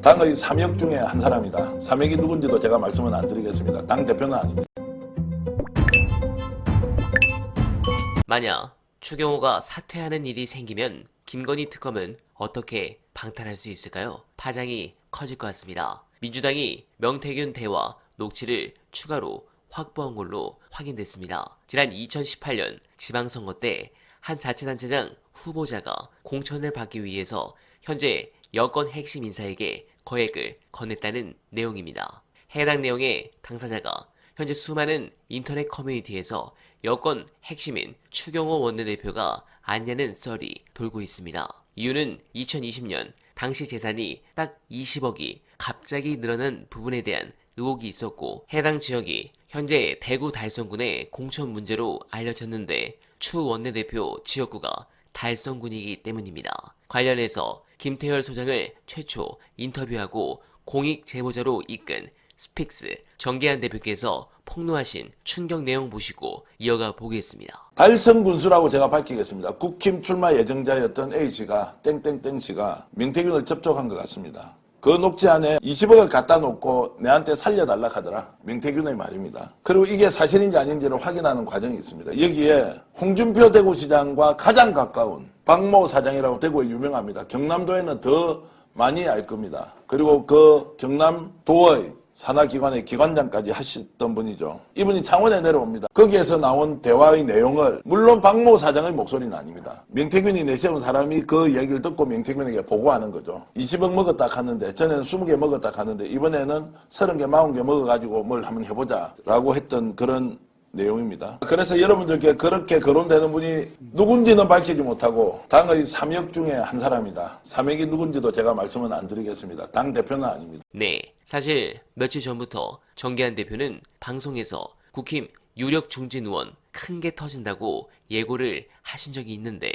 당의 3역 중에 한 사람이다. 3역이 누군지도 제가 말씀은 안 드리겠습니다. 당 대표는 아닙니다. 만약 추경호가 사퇴하는 일이 생기면 김건희 특검은 어떻게 방탄할 수 있을까요? 파장이 커질 것 같습니다. 민주당이 명태균 대화 녹취를 추가로 확보한 걸로 확인됐습니다. 지난 2018년 지방선거 때 한 자치단체장 후보자가 공천을 받기 위해서 현재 여권 핵심 인사에게 거액을 건넸다는 내용입니다. 해당 내용의 당사자가 현재 수많은 인터넷 커뮤니티에서 여권 핵심인 추경호 원내대표가 아니냐는 썰이 돌고 있습니다. 이유는 2020년 당시 재산이 딱 20억이 갑자기 늘어난 부분에 대한 의혹이 있었고 해당 지역이 현재 대구 달성군의 공천 문제로 알려졌는데 추 원내대표 지역구가 달성군이기 때문입니다. 관련해서 김태열 소장을 최초 인터뷰하고 공익 제보자로 이끈 스픽스 정계한 대표께서 폭로하신 충격 내용 보시고 이어가 보겠습니다. 달성 군수라고 제가 밝히겠습니다. 국힘 출마 예정자였던 A씨가 땡땡땡씨가 명태균을 접촉한 것 같습니다. 그 녹취 안에 20억을 갖다 놓고 내한테 살려달라 하더라. 명태균의 말입니다. 그리고 이게 사실인지 아닌지를 확인하는 과정이 있습니다. 여기에 홍준표 대구시장과 가장 가까운 박모 사장이라고 대구에 유명합니다. 경남도에는 더 많이 알 겁니다. 그리고 그 경남도의 산하기관의 기관장까지 하셨던 분이죠. 이분이 창원에 내려옵니다. 거기에서 나온 대화의 내용을 물론 박모 사장의 목소리는 아닙니다. 명태균이 내세운 사람이 그 얘기를 듣고 명태균에게 보고하는 거죠. 20억 먹었다 하는데 전에는 20개 먹었다 하는데 이번에는 30개, 40개 먹어가지고 뭘 한번 해보자 라고 했던 그런 내용입니다. 그래서 여러분들께 그렇게 거론되는 분이 누군지는 밝히지 못하고 당의 3역 중에 한 사람이다. 3역이 누군지도 제가 말씀은 안 드리겠습니다. 당 대표는 아닙니다. 네, 사실 며칠 전부터 정계한 대표는 방송에서 국힘 유력 중진 의원 큰 게 터진다고 예고를 하신 적이 있는데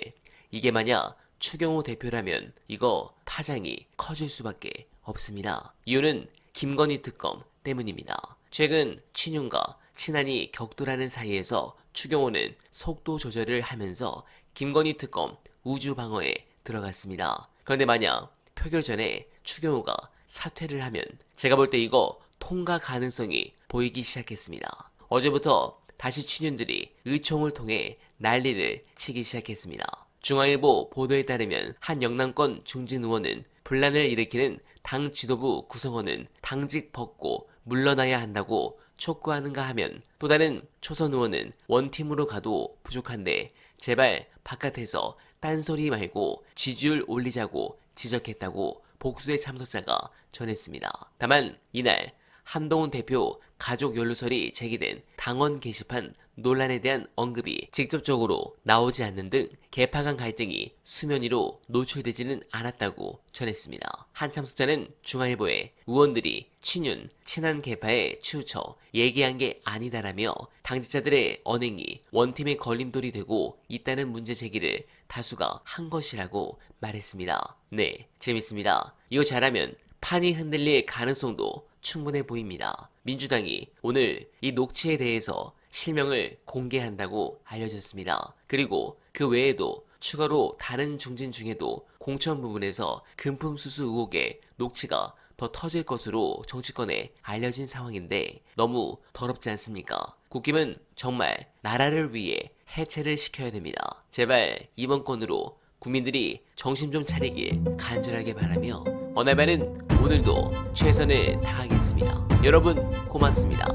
이게 만약 추경호 대표라면 이거 파장이 커질 수밖에 없습니다. 이유는 김건희 특검 때문입니다. 최근 친윤과 친한이 격돌하는 사이에서 추경호는 속도 조절을 하면서 김건희 특검 우주 방어에 들어갔습니다. 그런데 만약 표결 전에 추경호가 사퇴를 하면 제가 볼 때 이거 통과 가능성이 보이기 시작했습니다. 어제부터 다시 친윤들이 의총을 통해 난리를 치기 시작했습니다. 중앙일보 보도에 따르면 한 영남권 중진 의원은 분란을 일으키는 당 지도부 구성원은 당직 벗고 물러나야 한다고 촉구하는가 하면 또 다른 초선 의원은 원팀으로 가도 부족한데 제발 바깥에서 딴소리 말고 지지율 올리자고 지적했다고 복수의 참석자가 전했습니다. 다만 이날 한동훈 대표 가족 연루설이 제기된 당원 게시판 논란에 대한 언급이 직접적으로 나오지 않는 등 계파 간 갈등이 수면 위로 노출되지는 않았다고 전했습니다. 한 참석자는 중앙일보에 의원들이 친윤, 친한 계파에 치우쳐 얘기한 게 아니다라며 당직자들의 언행이 원팀의 걸림돌이 되고 있다는 문제 제기를 다수가 한 것이라고 말했습니다. 네, 재밌습니다. 이거 잘하면 판이 흔들릴 가능성도 충분해 보입니다. 민주당이 오늘 이 녹취에 대해서 실명을 공개한다고 알려졌습니다. 그리고 그 외에도 추가로 다른 중진 중에도 공천 부분에서 금품수수 의혹의 녹취가 더 터질 것으로 정치권에 알려진 상황인데 너무 더럽지 않습니까? 국힘은 정말 나라를 위해 해체를 시켜야 됩니다. 제발 이번 건으로 국민들이 정신 좀 차리길 간절하게 바라며 어날바는 오늘도 최선을 다하겠습니다. 여러분 고맙습니다.